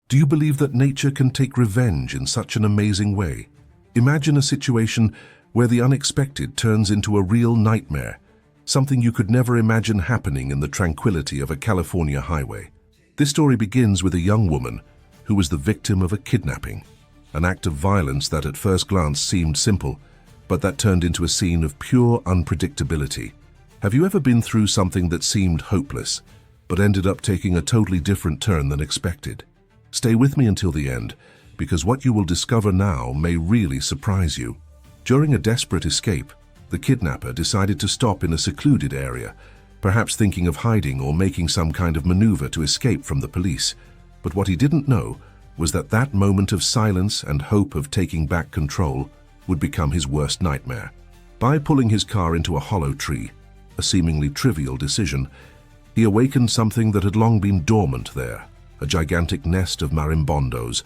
Do you believe that nature can take revenge in such an amazing way? Imagine a situation where the unexpected turns into a real nightmare, something you could never imagine happening in the tranquility of a California highway. This story begins with a young woman who was the victim of a kidnapping, an act of violence that at first glance seemed simple, but that turned into a scene of pure unpredictability. Have you ever been through something that seemed hopeless, but ended up taking a totally different turn than expected? Stay with me until the end, because what you will discover now may really surprise you. During a desperate escape, the kidnapper decided to stop in a secluded area, perhaps thinking of hiding or making some kind of maneuver to escape from the police. But what he didn't know was that that moment of silence and hope of taking back control would become his worst nightmare. By pulling his car into a hollow tree, a seemingly trivial decision, he awakened something that had long been dormant there, a gigantic nest of marimbondos,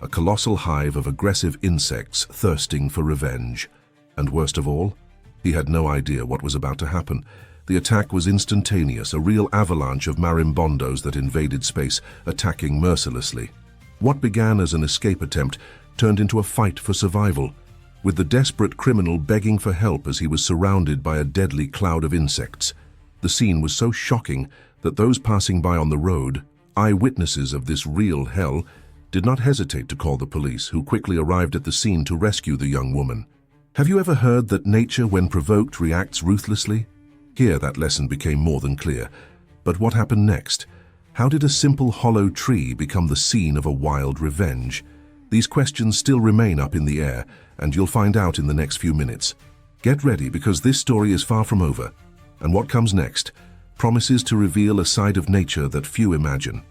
a colossal hive of aggressive insects thirsting for revenge. And worst of all, he had no idea what was about to happen. The attack was instantaneous, a real avalanche of marimbondos that invaded space, attacking mercilessly. What began as an escape attempt turned into a fight for survival, with the desperate criminal begging for help as he was surrounded by a deadly cloud of insects. The scene was so shocking that those passing by on the road, eyewitnesses of this real hell, did not hesitate to call the police, who quickly arrived at the scene to rescue the young woman. Have you ever heard that nature, when provoked, reacts ruthlessly? Here that lesson became more than clear. But what happened next? How did a simple hollow tree become the scene of a wild revenge? These questions still remain up in the air, and you'll find out in the next few minutes. Get ready, because this story is far from over, and what comes next promises to reveal a side of nature that few imagine.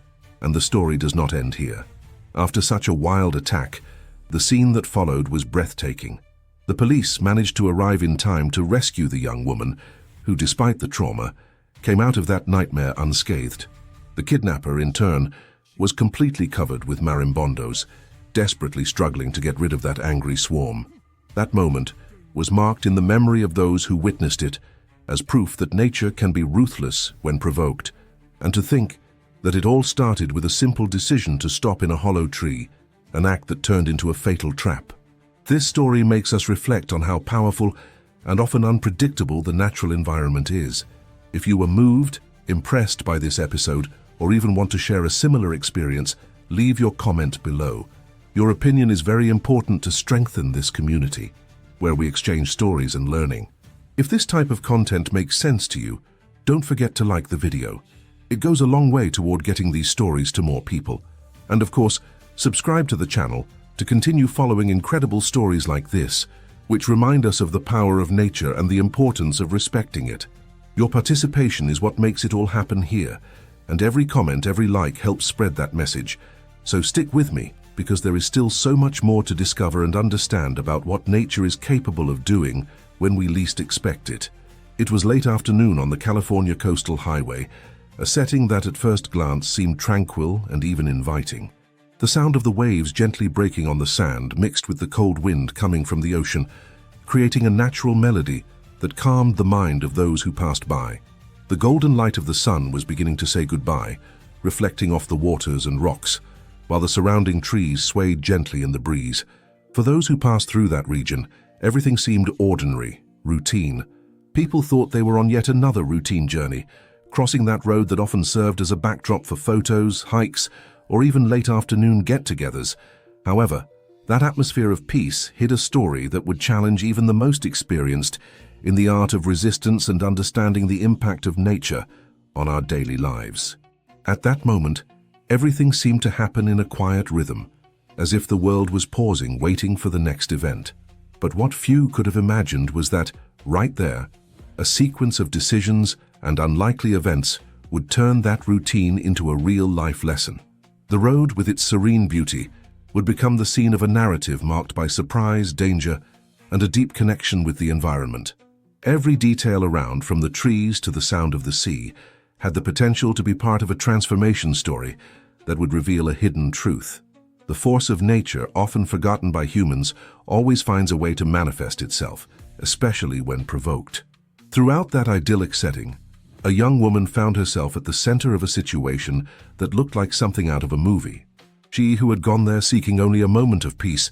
And the story does not end here. After such a wild attack, the scene that followed was breathtaking. The police managed to arrive in time to rescue the young woman, who, despite the trauma, came out of that nightmare unscathed. The kidnapper, in turn, was completely covered with marimbondos, desperately struggling to get rid of that angry swarm. That moment was marked in the memory of those who witnessed it as proof that nature can be ruthless when provoked, and to think that it all started with a simple decision to stop in a hollow tree, an act that turned into a fatal trap. This story makes us reflect on how powerful and often unpredictable the natural environment is. If you were moved, impressed by this episode, or even want to share a similar experience, leave your comment below. Your opinion is very important to strengthen this community, where we exchange stories and learning. If this type of content makes sense to you, don't forget to like the video. It goes a long way toward getting these stories to more people. And of course, subscribe to the channel to continue following incredible stories like this, which remind us of the power of nature and the importance of respecting it. Your participation is what makes it all happen here, and every comment, every like helps spread that message. So stick with me, because there is still so much more to discover and understand about what nature is capable of doing when we least expect it. It was late afternoon on the California coastal highway, a setting that at first glance seemed tranquil and even inviting. The sound of the waves gently breaking on the sand mixed with the cold wind coming from the ocean, creating a natural melody that calmed the mind of those who passed by. The golden light of the sun was beginning to say goodbye, reflecting off the waters and rocks, while the surrounding trees swayed gently in the breeze. For those who passed through that region, everything seemed ordinary, routine. People thought they were on yet another routine journey, crossing that road that often served as a backdrop for photos, hikes, or even late afternoon get-togethers. However, that atmosphere of peace hid a story that would challenge even the most experienced in the art of resistance and understanding the impact of nature on our daily lives. At that moment, everything seemed to happen in a quiet rhythm, as if the world was pausing, waiting for the next event. But what few could have imagined was that, right there, a sequence of decisions and unlikely events would turn that routine into a real-life lesson. The road, with its serene beauty, would become the scene of a narrative marked by surprise, danger, and a deep connection with the environment. Every detail around, from the trees to the sound of the sea, had the potential to be part of a transformation story that would reveal a hidden truth. The force of nature, often forgotten by humans, always finds a way to manifest itself, especially when provoked. Throughout that idyllic setting, a young woman found herself at the center of a situation that looked like something out of a movie. She, who had gone there seeking only a moment of peace,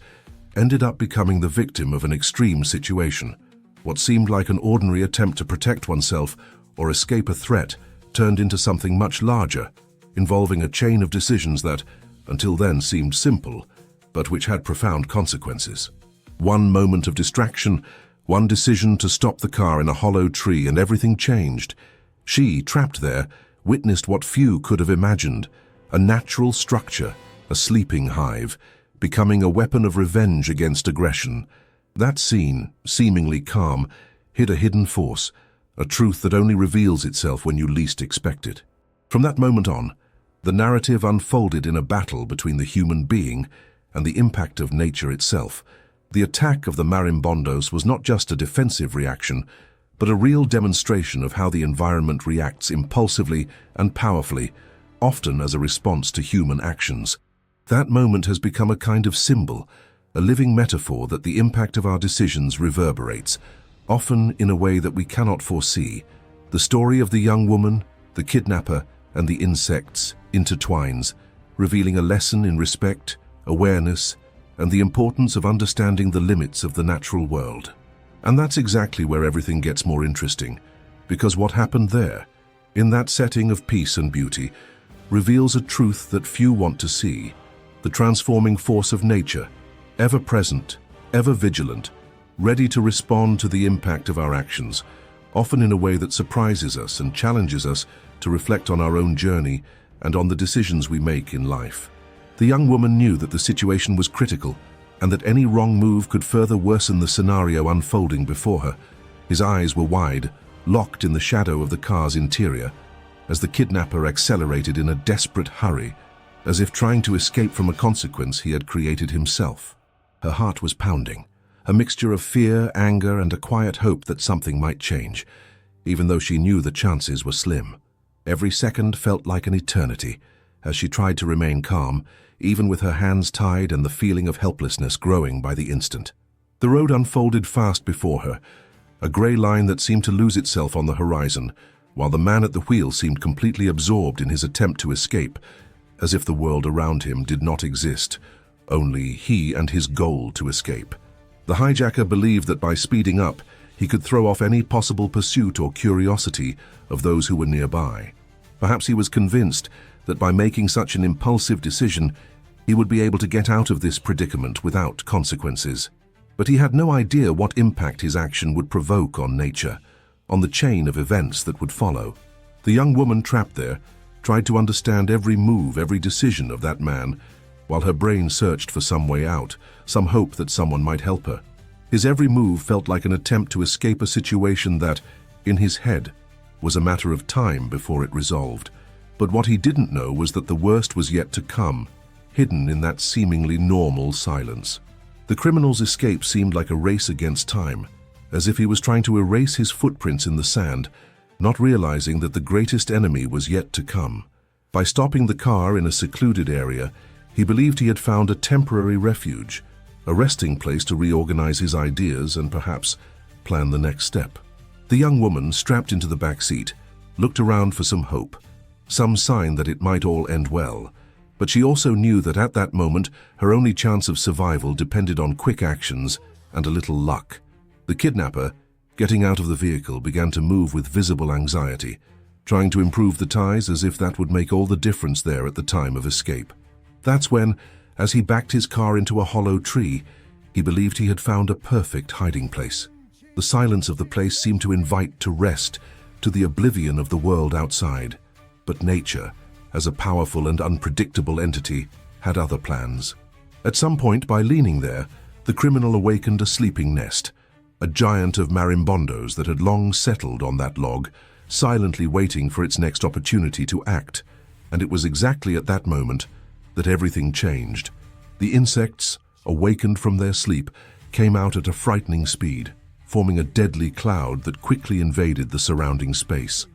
ended up becoming the victim of an extreme situation. What seemed like an ordinary attempt to protect oneself or escape a threat turned into something much larger, involving a chain of decisions that, until then, seemed simple, but which had profound consequences. One moment of distraction, one decision to stop the car in a hollow tree, and everything changed. She, trapped there, witnessed what few could have imagined: a natural structure, a sleeping hive, becoming a weapon of revenge against aggression. That scene, seemingly calm, hid a hidden force, a truth that only reveals itself when you least expect it. From that moment on, the narrative unfolded in a battle between the human being and the impact of nature itself. The attack of the marimbondos was not just a defensive reaction, but a real demonstration of how the environment reacts impulsively and powerfully, often as a response to human actions. That moment has become a kind of symbol, a living metaphor that the impact of our decisions reverberates, often in a way that we cannot foresee. The story of the young woman, the kidnapper, and the insects intertwines, revealing a lesson in respect, awareness, and the importance of understanding the limits of the natural world. And that's exactly where everything gets more interesting, because what happened there, in that setting of peace and beauty, reveals a truth that few want to see: the transforming force of nature, ever present, ever vigilant, ready to respond to the impact of our actions, often in a way that surprises us and challenges us to reflect on our own journey and on the decisions we make in life. The young woman knew that the situation was critical and that any wrong move could further worsen the scenario unfolding before her. His eyes were wide, locked in the shadow of the car's interior, as the kidnapper accelerated in a desperate hurry, as if trying to escape from a consequence he had created himself. Her heart was pounding, a mixture of fear, anger, and a quiet hope that something might change, even though she knew the chances were slim. Every second felt like an eternity, as she tried to remain calm, even with her hands tied and the feeling of helplessness growing by the instant. The road unfolded fast before her, a grey line that seemed to lose itself on the horizon, while the man at the wheel seemed completely absorbed in his attempt to escape, as if the world around him did not exist, only he and his goal to escape. The hijacker believed that by speeding up, he could throw off any possible pursuit or curiosity of those who were nearby. Perhaps he was convinced that by making such an impulsive decision, he would be able to get out of this predicament without consequences. But he had no idea what impact his action would provoke on nature, on the chain of events that would follow. The young woman trapped there tried to understand every move, every decision of that man, while her brain searched for some way out, some hope that someone might help her. His every move felt like an attempt to escape a situation that, in his head, was a matter of time before it resolved. But what he didn't know was that the worst was yet to come, hidden in that seemingly normal silence. The criminal's escape seemed like a race against time, as if he was trying to erase his footprints in the sand, not realizing that the greatest enemy was yet to come. By stopping the car in a secluded area, he believed he had found a temporary refuge, a resting place to reorganize his ideas and perhaps plan the next step. The young woman, strapped into the back seat, looked around for some hope, some sign that it might all end well. But she also knew that at that moment, her only chance of survival depended on quick actions and a little luck. The kidnapper, getting out of the vehicle, began to move with visible anxiety, trying to improve the ties as if that would make all the difference there at the time of escape. That's when, as he backed his car into a hollow tree, he believed he had found a perfect hiding place. The silence of the place seemed to invite to rest, to the oblivion of the world outside. But nature, as a powerful and unpredictable entity, had other plans. At some point, by leaning there, the criminal awakened a sleeping nest, a giant of marimbondos that had long settled on that log, silently waiting for its next opportunity to act. And it was exactly at that moment that everything changed. The insects, awakened from their sleep, came out at a frightening speed, forming a deadly cloud that quickly invaded the surrounding space.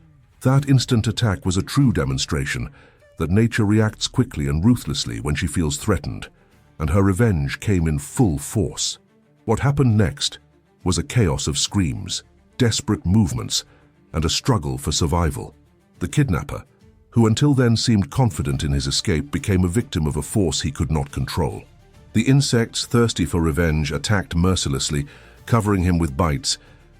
That instant attack was a true demonstration that nature reacts quickly and ruthlessly when she feels threatened, and her revenge came in full force. What happened next was a chaos of screams, desperate movements, and a struggle for survival. The kidnapper, who until then seemed confident in his escape, became a victim of a force he could not control. The insects, thirsty for revenge, attacked mercilessly, covering him with bites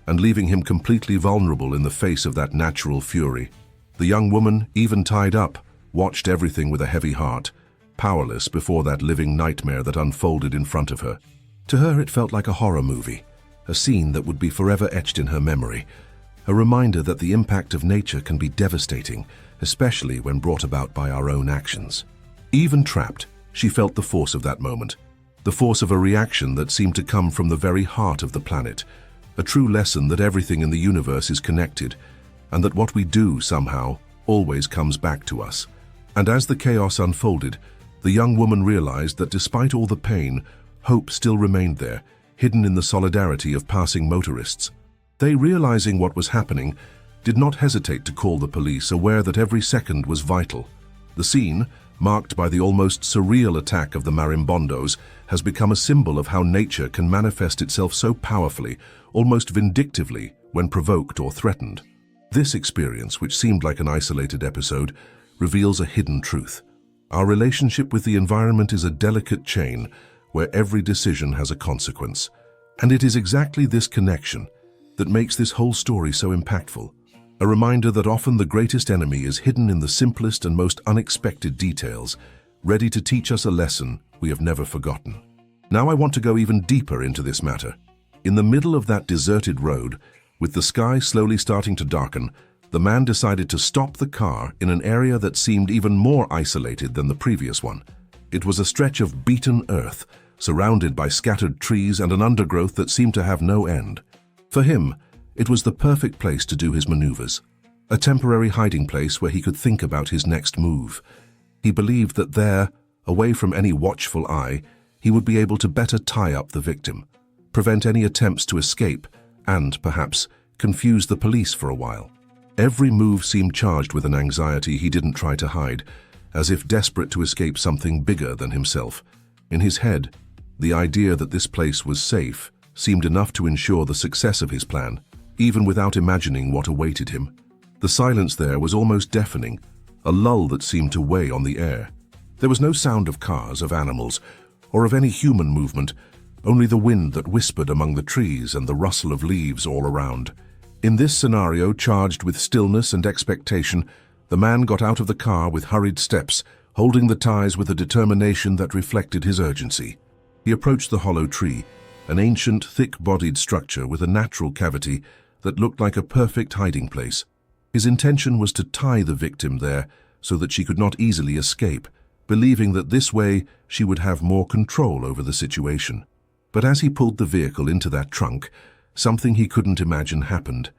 and leaving him completely vulnerable in the face of that natural fury. The young woman, even tied up, watched everything with a heavy heart, powerless before that living nightmare that unfolded in front of her. To her, it felt like a horror movie, a scene that would be forever etched in her memory, a reminder that the impact of nature can be devastating, especially when brought about by our own actions. Even trapped, she felt the force of that moment, the force of a reaction that seemed to come from the very heart of the planet, a true lesson that everything in the universe is connected, and that what we do somehow always comes back to us. And as the chaos unfolded, the young woman realized that despite all the pain, hope still remained there, hidden in the solidarity of passing motorists. They, realizing what was happening, did not hesitate to call the police, aware that every second was vital. The scene, marked by the almost surreal attack of the marimbondos, has become a symbol of how nature can manifest itself so powerfully, almost vindictively, when provoked or threatened. This experience, which seemed like an isolated episode, reveals a hidden truth. Our relationship with the environment is a delicate chain where every decision has a consequence. And it is exactly this connection that makes this whole story so impactful. A reminder that often the greatest enemy is hidden in the simplest and most unexpected details, ready to teach us a lesson we have never forgotten. Now I want to go even deeper into this matter. In the middle of that deserted road, with the sky slowly starting to darken, the man decided to stop the car in an area that seemed even more isolated than the previous one. It was a stretch of beaten earth, surrounded by scattered trees and an undergrowth that seemed to have no end. For him, it was the perfect place to do his maneuvers, a temporary hiding place where he could think about his next move. He believed that there, away from any watchful eye, he would be able to better tie up the victim, prevent any attempts to escape, and, perhaps, confuse the police for a while. Every move seemed charged with an anxiety he didn't try to hide, as if desperate to escape something bigger than himself. In his head, the idea that this place was safe seemed enough to ensure the success of his plan, even without imagining what awaited him. The silence there was almost deafening, a lull that seemed to weigh on the air. There was no sound of cars, of animals, or of any human movement, only the wind that whispered among the trees and the rustle of leaves all around. In this scenario, charged with stillness and expectation, the man got out of the car with hurried steps, holding the ties with a determination that reflected his urgency. He approached the hollow tree, an ancient, thick-bodied structure with a natural cavity that looked like a perfect hiding place. His intention was to tie the victim there so that she could not easily escape, believing that this way she would have more control over the situation. But as he pulled the vehicle into that trunk, something he couldn't imagine happened.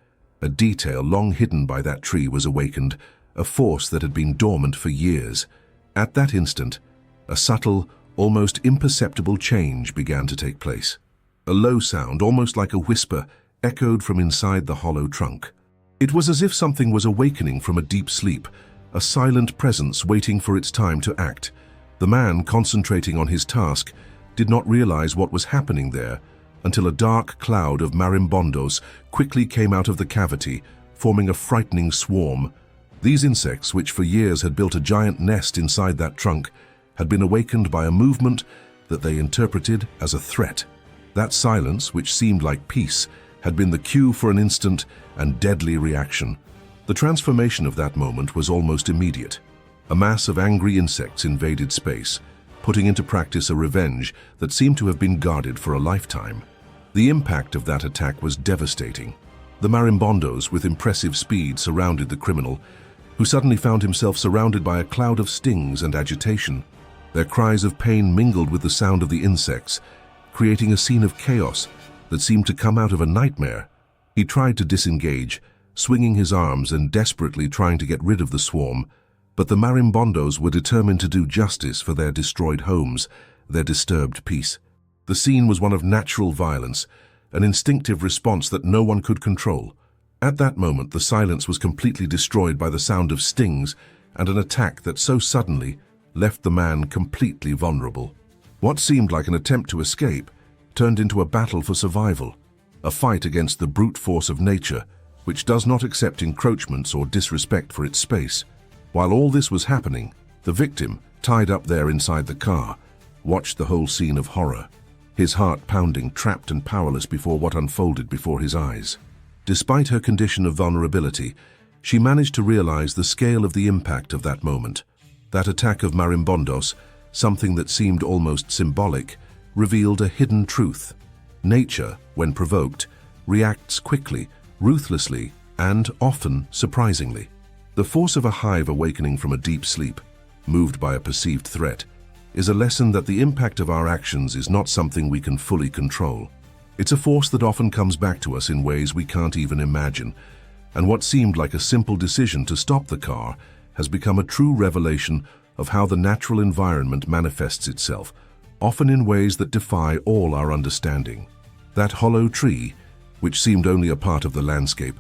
A detail long hidden by that tree was awakened, a force that had been dormant for years. At that instant, a subtle, almost imperceptible change began to take place. A low sound, almost like a whisper, echoed from inside the hollow trunk. It was as if something was awakening from a deep sleep, a silent presence waiting for its time to act. The man, concentrating on his task, did not realize what was happening there until a dark cloud of marimbondos quickly came out of the cavity, forming a frightening swarm. These insects, which for years had built a giant nest inside that trunk, had been awakened by a movement that they interpreted as a threat. That silence, which seemed like peace, had been the cue for an instant and deadly reaction. The transformation of that moment was almost immediate. A mass of angry insects invaded space, putting into practice a revenge that seemed to have been guarded for a lifetime. The impact of that attack was devastating. The marimbondos, with impressive speed, surrounded the criminal, who suddenly found himself surrounded by a cloud of stings and agitation. Their cries of pain mingled with the sound of the insects, creating a scene of chaos that seemed to come out of a nightmare. He tried to disengage, swinging his arms and desperately trying to get rid of the swarm, but the marimbondos were determined to do justice for their destroyed homes, their disturbed peace. The scene was one of natural violence, an instinctive response that no one could control. At that moment, the silence was completely destroyed by the sound of stings and an attack that so suddenly left the man completely vulnerable. What seemed like an attempt to escape turned into a battle for survival, a fight against the brute force of nature, which does not accept encroachments or disrespect for its space. While all this was happening, the victim, tied up there inside the car, watched the whole scene of horror, his heart pounding, trapped and powerless before what unfolded before his eyes. Despite her condition of vulnerability, she managed to realize the scale of the impact of that moment. That attack of marimbondos, something that seemed almost symbolic, revealed a hidden truth. Nature, when provoked, reacts quickly, ruthlessly, and often surprisingly. The force of a hive awakening from a deep sleep, moved by a perceived threat, is a lesson that the impact of our actions is not something we can fully control. It's a force that often comes back to us in ways we can't even imagine, and what seemed like a simple decision to stop the car has become a true revelation of how the natural environment manifests itself, often in ways that defy all our understanding. That hollow tree, which seemed only a part of the landscape,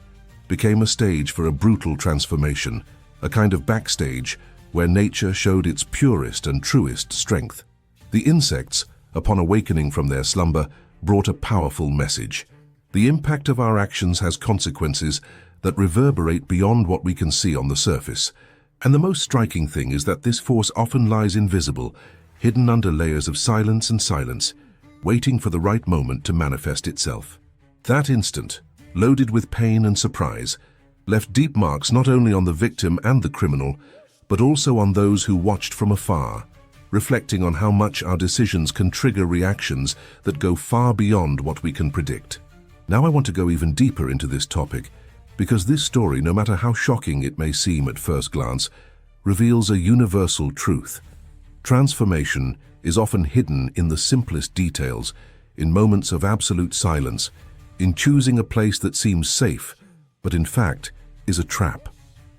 became a stage for a brutal transformation, a kind of backstage where nature showed its purest and truest strength. The insects, upon awakening from their slumber, brought a powerful message. The impact of our actions has consequences that reverberate beyond what we can see on the surface. And the most striking thing is that this force often lies invisible, hidden under layers of silence and silence, waiting for the right moment to manifest itself. That instant, loaded with pain and surprise, left deep marks not only on the victim and the criminal, but also on those who watched from afar, reflecting on how much our decisions can trigger reactions that go far beyond what we can predict. Now I want to go even deeper into this topic, because this story, no matter how shocking it may seem at first glance, reveals a universal truth. Transformation is often hidden in the simplest details, in moments of absolute silence, in choosing a place that seems safe, but in fact is a trap.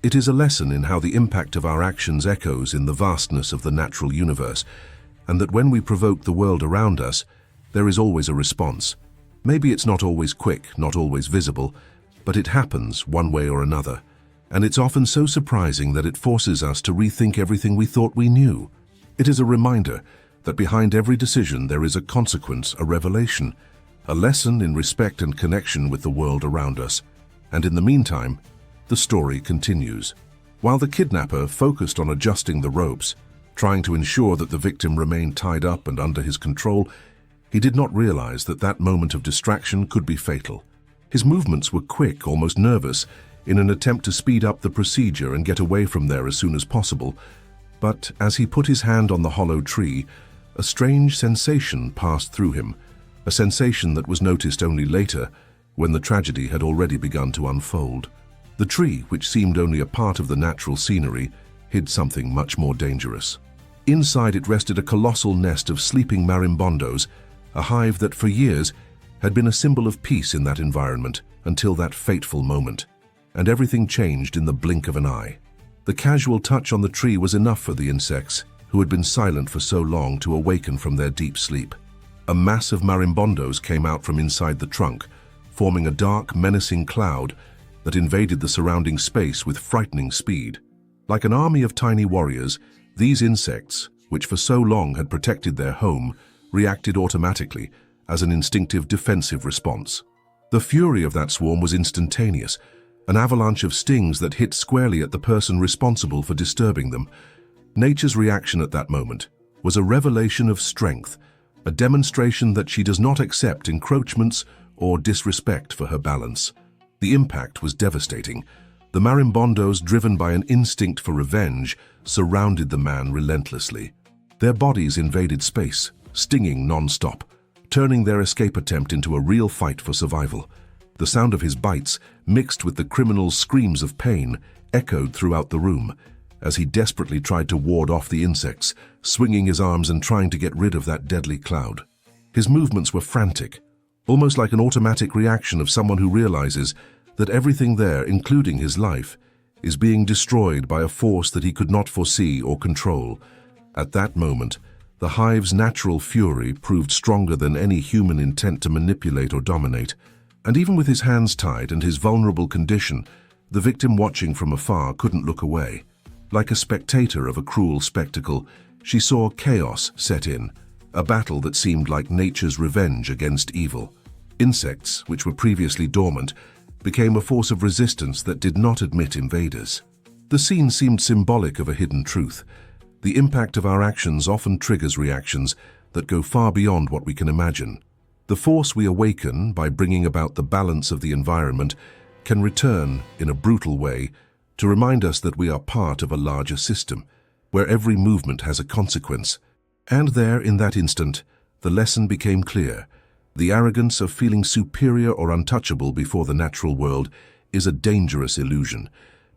It is a lesson in how the impact of our actions echoes in the vastness of the natural universe, and that when we provoke the world around us, there is always a response. Maybe it's not always quick, not always visible, but it happens one way or another, and it's often so surprising that it forces us to rethink everything we thought we knew. It is a reminder that behind every decision there is a consequence, a revelation, a lesson in respect and connection with the world around us. And in the meantime, the story continues. While the kidnapper focused on adjusting the ropes, trying to ensure that the victim remained tied up and under his control, he did not realize that that moment of distraction could be fatal. His movements were quick, almost nervous, in an attempt to speed up the procedure and get away from there as soon as possible. But as he put his hand on the hollow tree, a strange sensation passed through him, a sensation that was noticed only later, when the tragedy had already begun to unfold. The tree, which seemed only a part of the natural scenery, hid something much more dangerous. Inside it rested a colossal nest of sleeping marimbondos, a hive that for years had been a symbol of peace in that environment until that fateful moment. And everything changed in the blink of an eye. The casual touch on the tree was enough for the insects, who had been silent for so long, to awaken from their deep sleep. A mass of marimbondos came out from inside the trunk, forming a dark, menacing cloud that invaded the surrounding space with frightening speed. Like an army of tiny warriors, these insects, which for so long had protected their home, reacted automatically as an instinctive defensive response. The fury of that swarm was instantaneous, an avalanche of stings that hit squarely at the person responsible for disturbing them. Nature's reaction at that moment was a revelation of strength, a demonstration that she does not accept encroachments or disrespect for her balance. The impact was devastating. The marimbondos, driven by an instinct for revenge, surrounded the man relentlessly. Their bodies invaded space, stinging non-stop, turning their escape attempt into a real fight for survival. The sound of his bites, mixed with the criminal's screams of pain, echoed throughout the room as he desperately tried to ward off the insects, swinging his arms and trying to get rid of that deadly cloud. His movements were frantic, almost like an automatic reaction of someone who realizes that everything there, including his life, is being destroyed by a force that he could not foresee or control. At that moment, the hive's natural fury proved stronger than any human intent to manipulate or dominate. And even with his hands tied and his vulnerable condition, the victim watching from afar couldn't look away. Like a spectator of a cruel spectacle, she saw chaos set in, a battle that seemed like nature's revenge against evil. Insects, which were previously dormant, became a force of resistance that did not admit invaders. The scene seemed symbolic of a hidden truth. The impact of our actions often triggers reactions that go far beyond what we can imagine. The force we awaken by bringing about the balance of the environment can return, in a brutal way, to remind us that we are part of a larger system, where every movement has a consequence. And there, in that instant, the lesson became clear. The arrogance of feeling superior or untouchable before the natural world is a dangerous illusion,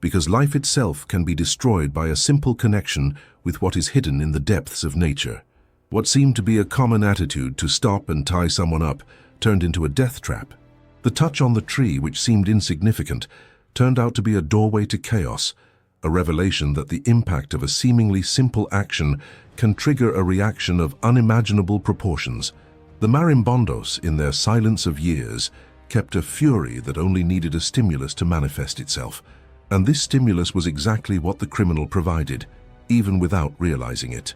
because life itself can be destroyed by a simple connection with what is hidden in the depths of nature. What seemed to be a common attitude to stop and tie someone up turned into a death trap. The touch on the tree, which seemed insignificant, turned out to be a doorway to chaos, a revelation that the impact of a seemingly simple action can trigger a reaction of unimaginable proportions. The marimbondos, in their silence of years, kept a fury that only needed a stimulus to manifest itself. And this stimulus was exactly what the criminal provided, even without realizing it.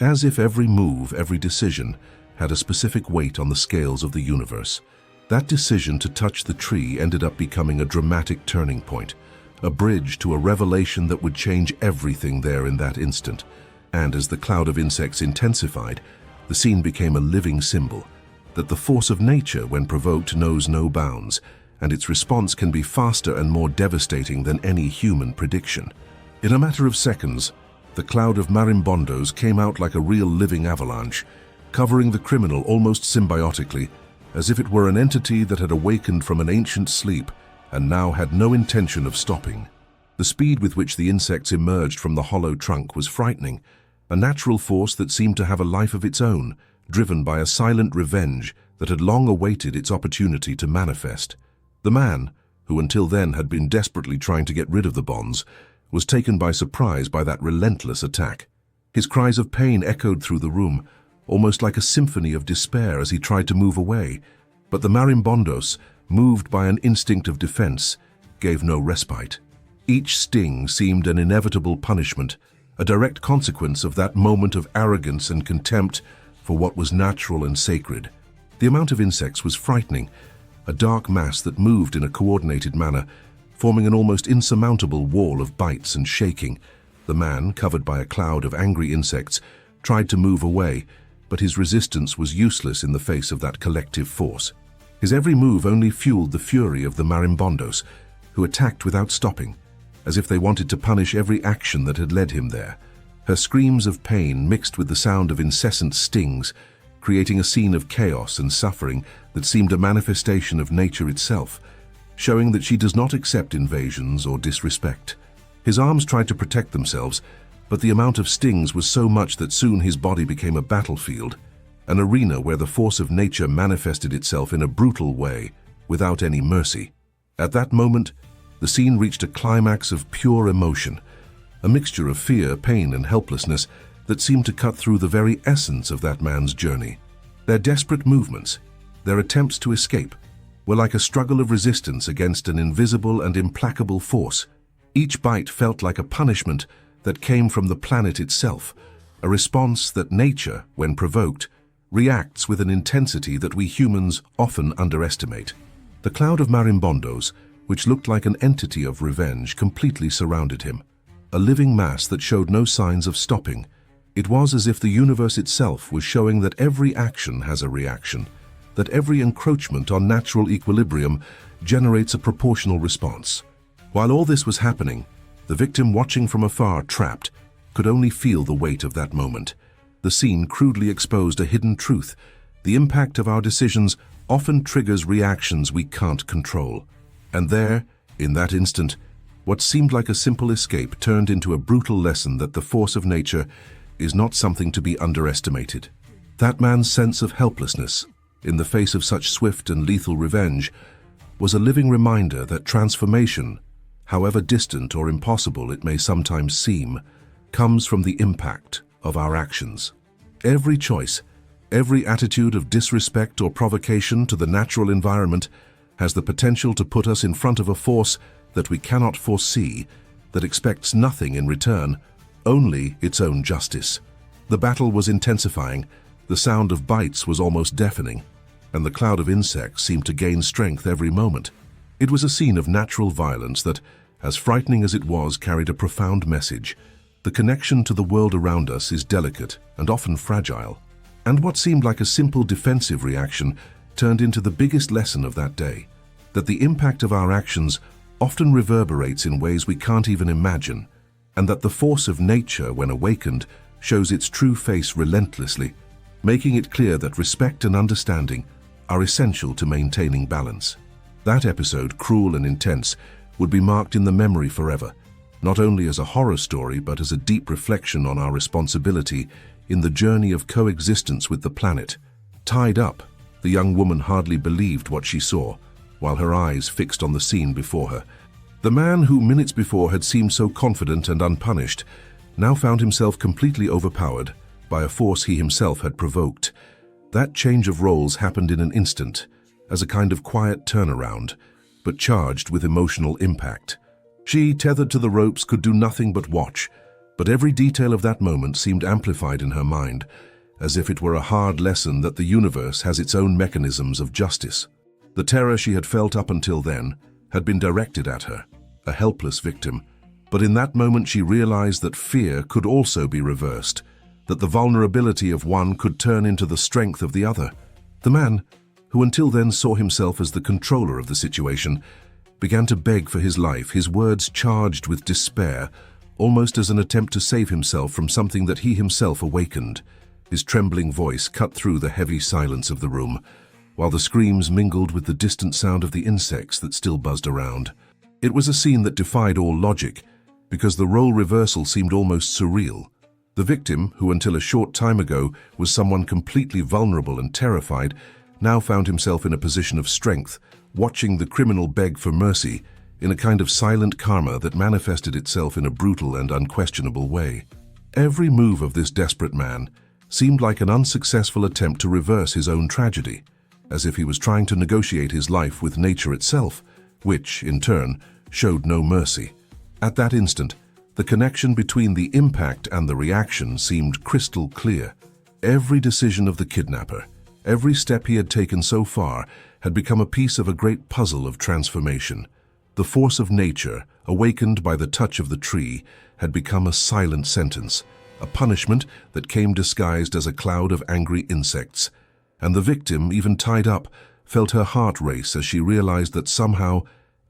As if every move, every decision, had a specific weight on the scales of the universe. That decision to touch the tree ended up becoming a dramatic turning point, a bridge to a revelation that would change everything there in that instant. And as the cloud of insects intensified, the scene became a living symbol that the force of nature, when provoked, knows no bounds, and its response can be faster and more devastating than any human prediction. In a matter of seconds, the cloud of marimbondos came out like a real living avalanche, covering the criminal almost symbiotically, as if it were an entity that had awakened from an ancient sleep and now had no intention of stopping. The speed with which the insects emerged from the hollow trunk was frightening, a natural force that seemed to have a life of its own, driven by a silent revenge that had long awaited its opportunity to manifest. The man, who until then had been desperately trying to get rid of the bonds, was taken by surprise by that relentless attack. His cries of pain echoed through the room, almost like a symphony of despair as he tried to move away. But the marimbondos, moved by an instinct of defense, gave no respite. Each sting seemed an inevitable punishment, a direct consequence of that moment of arrogance and contempt for what was natural and sacred. The amount of insects was frightening, a dark mass that moved in a coordinated manner, forming an almost insurmountable wall of bites and shaking. The man, covered by a cloud of angry insects, tried to move away, but his resistance was useless in the face of that collective force. His every move only fueled the fury of the marimbondos, who attacked without stopping, as if they wanted to punish every action that had led him there. Her screams of pain mixed with the sound of incessant stings, creating a scene of chaos and suffering that seemed a manifestation of nature itself, showing that she does not accept invasions or disrespect. His arms tried to protect themselves, but the amount of stings was so much that soon his body became a battlefield, an arena where the force of nature manifested itself in a brutal way, without any mercy. At that moment, the scene reached a climax of pure emotion, a mixture of fear, pain, and helplessness that seemed to cut through the very essence of that man's journey. Their desperate movements, their attempts to escape, were like a struggle of resistance against an invisible and implacable force. Each bite felt like a punishment that came from the planet itself, a response that nature, when provoked, reacts with an intensity that we humans often underestimate. The cloud of marimbondos, which looked like an entity of revenge, completely surrounded him, a living mass that showed no signs of stopping. It was as if the universe itself was showing that every action has a reaction, that every encroachment on natural equilibrium generates a proportional response. While all this was happening, the victim, watching from afar, trapped, could only feel the weight of that moment. The scene crudely exposed a hidden truth. The impact of our decisions often triggers reactions we can't control. And there, in that instant, what seemed like a simple escape turned into a brutal lesson that the force of nature is not something to be underestimated. That man's sense of helplessness, in the face of such swift and lethal revenge, was a living reminder that transformation, however distant or impossible it may sometimes seem, comes from the impact of our actions. Every choice, every attitude of disrespect or provocation to the natural environment has the potential to put us in front of a force that we cannot foresee, that expects nothing in return, only its own justice. The battle was intensifying, the sound of bites was almost deafening, and the cloud of insects seemed to gain strength every moment. It was a scene of natural violence that, as frightening as it was, carried a profound message. The connection to the world around us is delicate and often fragile. And what seemed like a simple defensive reaction turned into the biggest lesson of that day, that the impact of our actions often reverberates in ways we can't even imagine, and that the force of nature, when awakened, shows its true face relentlessly, making it clear that respect and understanding are essential to maintaining balance. That episode, cruel and intense, would be marked in the memory forever, not only as a horror story but as a deep reflection on our responsibility in the journey of coexistence with the planet. Tied up, the young woman hardly believed what she saw, while her eyes fixed on the scene before her. The man who minutes before had seemed so confident and unpunished now found himself completely overpowered by a force he himself had provoked. That change of roles happened in an instant, as a kind of quiet turnaround, but charged with emotional impact. She, tethered to the ropes, could do nothing but watch, but every detail of that moment seemed amplified in her mind, as if it were a hard lesson that the universe has its own mechanisms of justice. The terror she had felt up until then had been directed at her, a helpless victim, but in that moment she realized that fear could also be reversed, that the vulnerability of one could turn into the strength of the other. The man, who until then saw himself as the controller of the situation, began to beg for his life, his words charged with despair, almost as an attempt to save himself from something that he himself awakened. His trembling voice cut through the heavy silence of the room, while the screams mingled with the distant sound of the insects that still buzzed around. It was a scene that defied all logic, because the role reversal seemed almost surreal. The victim, who until a short time ago was someone completely vulnerable and terrified, now found himself in a position of strength, watching the criminal beg for mercy in a kind of silent karma that manifested itself in a brutal and unquestionable way. Every move of this desperate man seemed like an unsuccessful attempt to reverse his own tragedy, as if he was trying to negotiate his life with nature itself, which, in turn, showed no mercy. At that instant, the connection between the impact and the reaction seemed crystal clear. Every decision of the kidnapper, every step he had taken so far, had become a piece of a great puzzle of transformation. The force of nature, awakened by the touch of the tree, had become a silent sentence, a punishment that came disguised as a cloud of angry insects. And the victim, even tied up, felt her heart race as she realized that somehow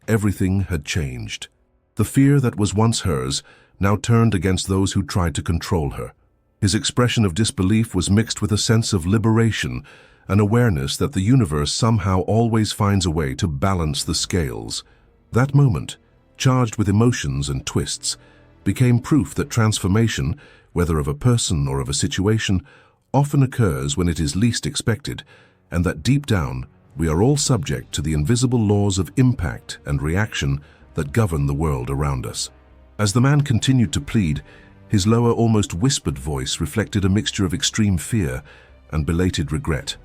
everything had changed. The fear that was once hers now turned against those who tried to control her. His expression of disbelief was mixed with a sense of liberation, an awareness that the universe somehow always finds a way to balance the scales. That moment, charged with emotions and twists, became proof that transformation, whether of a person or of a situation, often occurs when it is least expected, and that deep down we are all subject to the invisible laws of impact and reaction that govern the world around us. As the man continued to plead, his lower, almost whispered voice reflected a mixture of extreme fear and belated regret,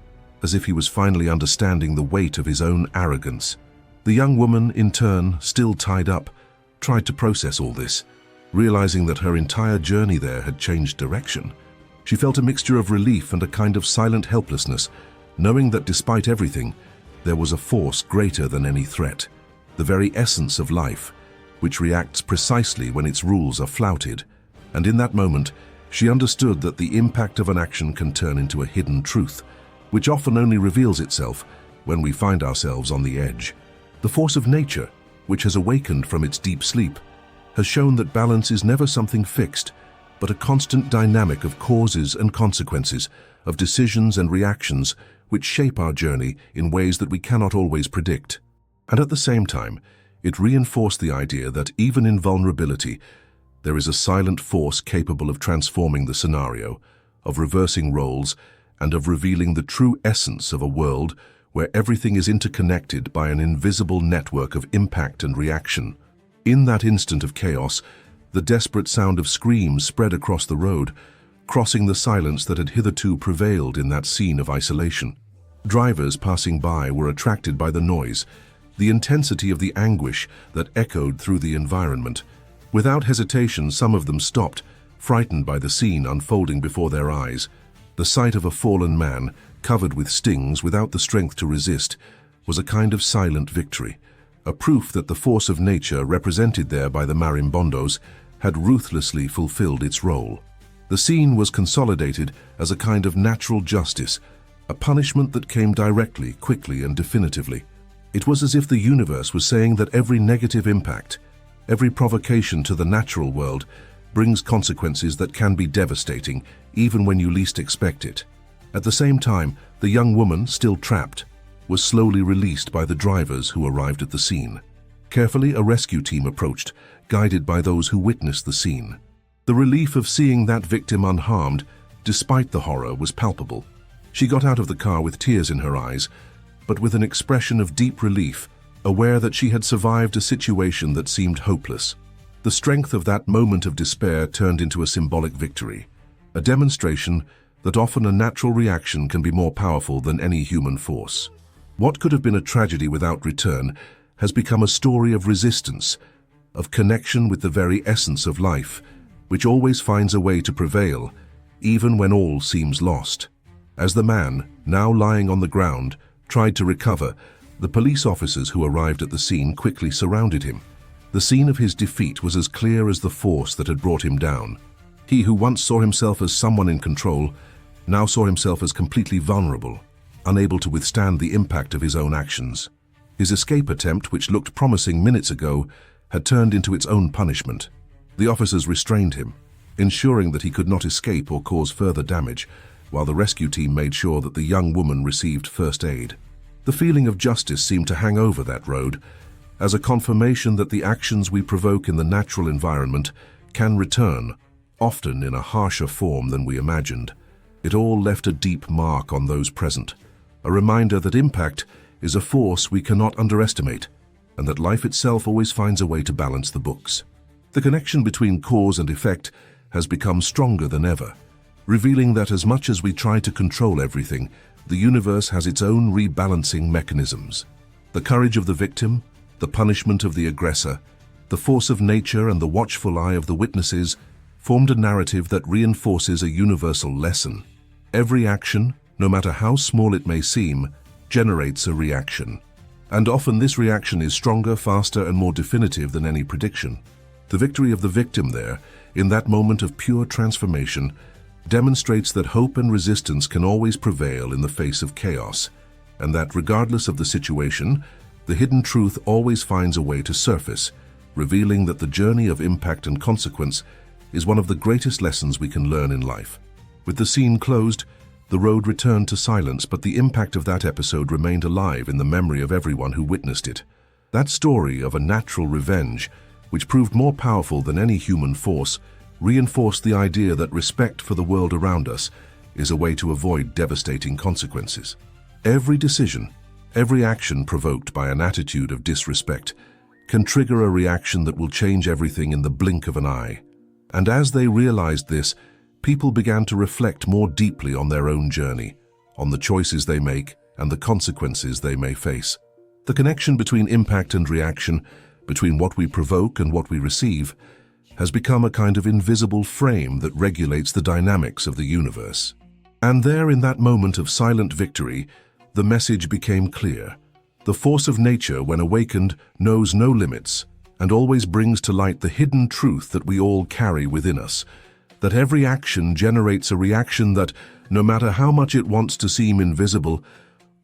as if he was finally understanding the weight of his own arrogance. The young woman, in turn, still tied up, tried to process all this, realizing that her entire journey there had changed direction. She felt a mixture of relief and a kind of silent helplessness, knowing that despite everything, there was a force greater than any threat, the very essence of life, which reacts precisely when its rules are flouted. And in that moment, she understood that the impact of an action can turn into a hidden truth, which often only reveals itself when we find ourselves on the edge. The force of nature, which has awakened from its deep sleep, has shown that balance is never something fixed, but a constant dynamic of causes and consequences, of decisions and reactions which shape our journey in ways that we cannot always predict. And at the same time, it reinforced the idea that even in vulnerability, there is a silent force capable of transforming the scenario, of reversing roles, and of revealing the true essence of a world where everything is interconnected by an invisible network of impact and reaction. In that instant of chaos, the desperate sound of screams spread across the road, crossing the silence that had hitherto prevailed in that scene of isolation. Drivers passing by were attracted by the noise, the intensity of the anguish that echoed through the environment. Without hesitation, some of them stopped, frightened by the scene unfolding before their eyes. The sight of a fallen man, covered with stings without the strength to resist, was a kind of silent victory, a proof that the force of nature represented there by the marimbondos had ruthlessly fulfilled its role. The scene was consolidated as a kind of natural justice, a punishment that came directly, quickly, and definitively. It was as if the universe was saying that every negative impact, every provocation to the natural world, brings consequences that can be devastating, even when you least expect it. At the same time, the young woman, still trapped, was slowly released by the drivers who arrived at the scene. Carefully, a rescue team approached, guided by those who witnessed the scene. The relief of seeing that victim unharmed, despite the horror, was palpable. She got out of the car with tears in her eyes, but with an expression of deep relief, aware that she had survived a situation that seemed hopeless. The strength of that moment of despair turned into a symbolic victory, a demonstration that often a natural reaction can be more powerful than any human force. What could have been a tragedy without return has become a story of resistance, of connection with the very essence of life, which always finds a way to prevail, even when all seems lost. As the man, now lying on the ground, tried to recover, the police officers who arrived at the scene quickly surrounded him. The scene of his defeat was as clear as the force that had brought him down. He who once saw himself as someone in control, now saw himself as completely vulnerable, unable to withstand the impact of his own actions. His escape attempt, which looked promising minutes ago, had turned into its own punishment. The officers restrained him, ensuring that he could not escape or cause further damage, while the rescue team made sure that the young woman received first aid. The feeling of justice seemed to hang over that road, as a confirmation that the actions we provoke in the natural environment can return, often in a harsher form than we imagined. It all left a deep mark on those present, a reminder that impact is a force we cannot underestimate, and that life itself always finds a way to balance the books. The connection between cause and effect has become stronger than ever, revealing that as much as we try to control everything, the universe has its own rebalancing mechanisms. The courage of the victim, the punishment of the aggressor, the force of nature and the watchful eye of the witnesses formed a narrative that reinforces a universal lesson. Every action, no matter how small it may seem, generates a reaction. And often this reaction is stronger, faster, and more definitive than any prediction. The victory of the victim there, in that moment of pure transformation, demonstrates that hope and resistance can always prevail in the face of chaos, and that regardless of the situation, the hidden truth always finds a way to surface, revealing that the journey of impact and consequence is one of the greatest lessons we can learn in life. With the scene closed, the road returned to silence, but the impact of that episode remained alive in the memory of everyone who witnessed it. That story of a natural revenge, which proved more powerful than any human force, reinforced the idea that respect for the world around us is a way to avoid devastating consequences. Every decision, every action provoked by an attitude of disrespect can trigger a reaction that will change everything in the blink of an eye. And as they realized this, people began to reflect more deeply on their own journey, on the choices they make and the consequences they may face. The connection between impact and reaction, between what we provoke and what we receive, has become a kind of invisible frame that regulates the dynamics of the universe. And there, in that moment of silent victory, the message became clear. The force of nature, when awakened, knows no limits and always brings to light the hidden truth that we all carry within us, that every action generates a reaction that, no matter how much it wants to seem invisible,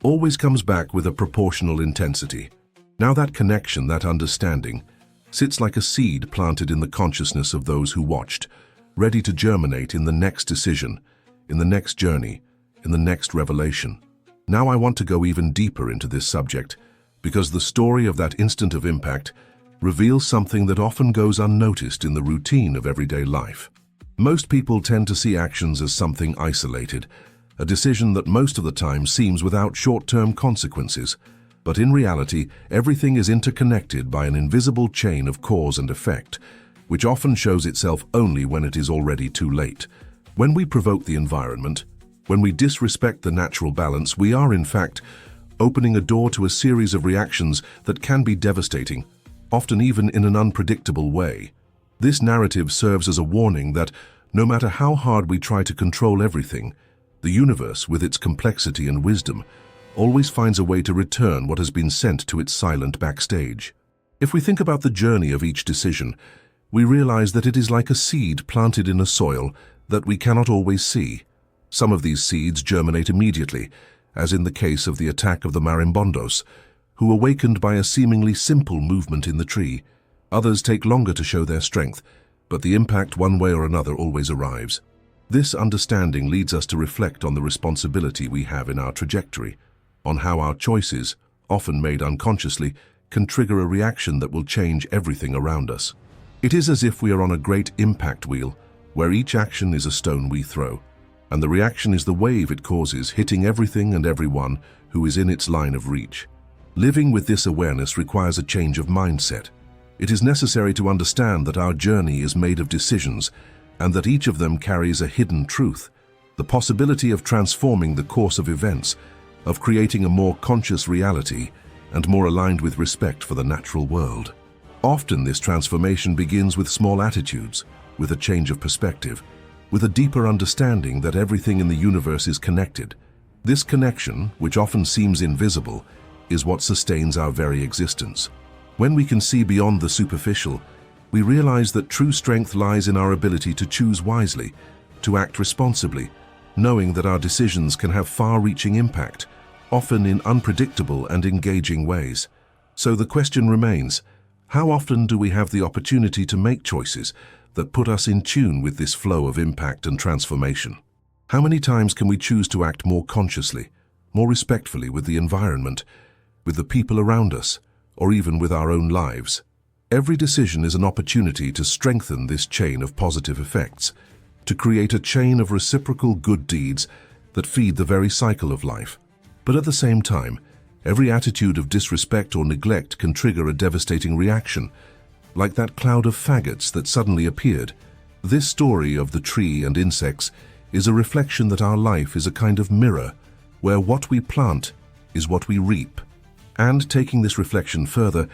always comes back with a proportional intensity. Now that connection, that understanding, sits like a seed planted in the consciousness of those who watched, ready to germinate in the next decision, in the next journey, in the next revelation. Now I want to go even deeper into this subject, because the story of that instant of impact reveals something that often goes unnoticed in the routine of everyday life. Most people tend to see actions as something isolated, a decision that most of the time seems without short-term consequences. But in reality, everything is interconnected by an invisible chain of cause and effect, which often shows itself only when it is already too late. When we provoke the environment, when we disrespect the natural balance, we are, in fact, opening a door to a series of reactions that can be devastating, often even in an unpredictable way. This narrative serves as a warning that, no matter how hard we try to control everything, the universe, with its complexity and wisdom, always finds a way to return what has been sent to its silent backstage. If we think about the journey of each decision, we realize that it is like a seed planted in a soil that we cannot always see. Some of these seeds germinate immediately, as in the case of the attack of the marimbondos, who awakened by a seemingly simple movement in the tree. Others take longer to show their strength, but the impact one way or another always arrives. This understanding leads us to reflect on the responsibility we have in our trajectory, on how our choices, often made unconsciously, can trigger a reaction that will change everything around us. It is as if we are on a great impact wheel, where each action is a stone we throw, and the reaction is the wave it causes, hitting everything and everyone who is in its line of reach. Living with this awareness requires a change of mindset. It is necessary to understand that our journey is made of decisions, and that each of them carries a hidden truth, the possibility of transforming the course of events, of creating a more conscious reality, and more aligned with respect for the natural world. Often this transformation begins with small attitudes, with a change of perspective, with a deeper understanding that everything in the universe is connected. This connection, which often seems invisible, is what sustains our very existence. When we can see beyond the superficial, we realize that true strength lies in our ability to choose wisely, to act responsibly, knowing that our decisions can have far-reaching impact, often in unpredictable and engaging ways. So the question remains, how often do we have the opportunity to make choices that put us in tune with this flow of impact and transformation? How many times can we choose to act more consciously, more respectfully with the environment, with the people around us, or even with our own lives? Every decision is an opportunity to strengthen this chain of positive effects, to create a chain of reciprocal good deeds that feed the very cycle of life. But at the same time, every attitude of disrespect or neglect can trigger a devastating reaction, like that cloud of faggots that suddenly appeared. This story of the tree and insects is a reflection that our life is a kind of mirror, where what we plant is what we reap. And taking this reflection further,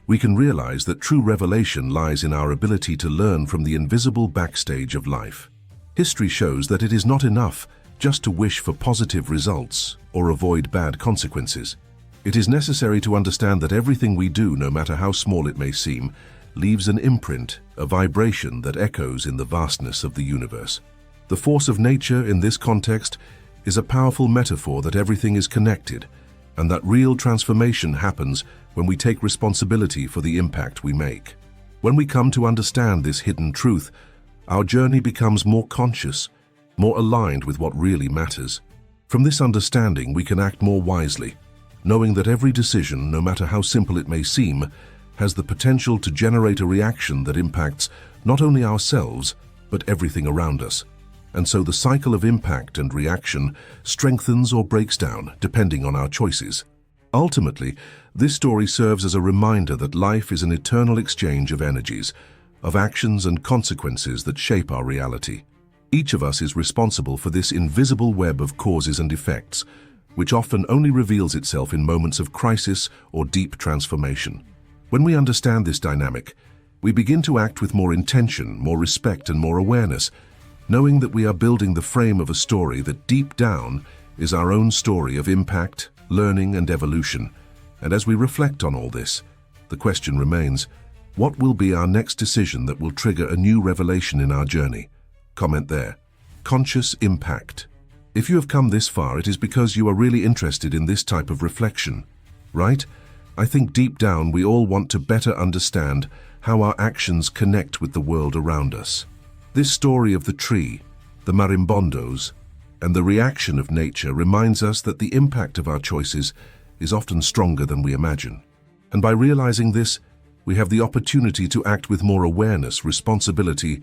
we can realize that true revelation lies in our ability to learn from the invisible backstage of life. History shows that it is not enough just to wish for positive results or avoid bad consequences. It is necessary to understand that everything we do, no matter how small it may seem, leaves an imprint, a vibration that echoes in the vastness of the universe. The force of nature in this context is a powerful metaphor that everything is connected, and that real transformation happens when we take responsibility for the impact we make. When we come to understand this hidden truth, our journey becomes more conscious, more aligned with what really matters. From this understanding, we can act more wisely, knowing that every decision, no matter how simple it may seem, has the potential to generate a reaction that impacts not only ourselves, but everything around us. And so the cycle of impact and reaction strengthens or breaks down, depending on our choices. Ultimately, this story serves as a reminder that life is an eternal exchange of energies, of actions and consequences that shape our reality. Each of us is responsible for this invisible web of causes and effects, which often only reveals itself in moments of crisis or deep transformation. When we understand this dynamic, we begin to act with more intention, more respect, and more awareness, knowing that we are building the frame of a story that deep down is our own story of impact, learning, and evolution. And as we reflect on all this, the question remains, what will be our next decision that will trigger a new revelation in our journey? Comment there. Conscious impact. If you have come this far, it is because you are really interested in this type of reflection, right? I think deep down we all want to better understand how our actions connect with the world around us. This story of the tree, the marimbondos, and the reaction of nature reminds us that the impact of our choices is often stronger than we imagine. And by realizing this, we have the opportunity to act with more awareness, responsibility,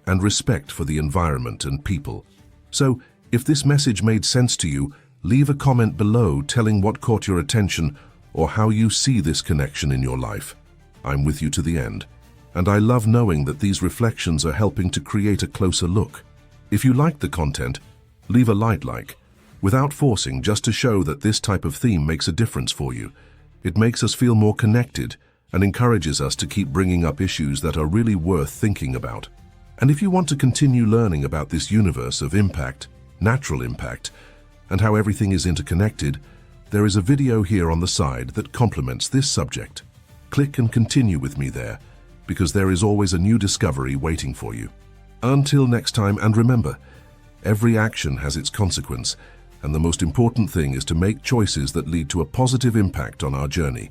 and respect for the environment and people. So, if this message made sense to you, leave a comment below telling what caught your attention or how you see this connection in your life. I'm with you to the end, and I love knowing that these reflections are helping to create a closer look. If you liked the content, leave a like, without forcing, just to show that this type of theme makes a difference for you. It makes us feel more connected and encourages us to keep bringing up issues that are really worth thinking about. And if you want to continue learning about this universe of impact, natural impact, and how everything is interconnected, There is a video here on the side that complements this subject. Click and continue with me there, because there is always a new discovery waiting for you. Until next time, and remember, every action has its consequence, and the most important thing is to make choices that lead to a positive impact on our journey.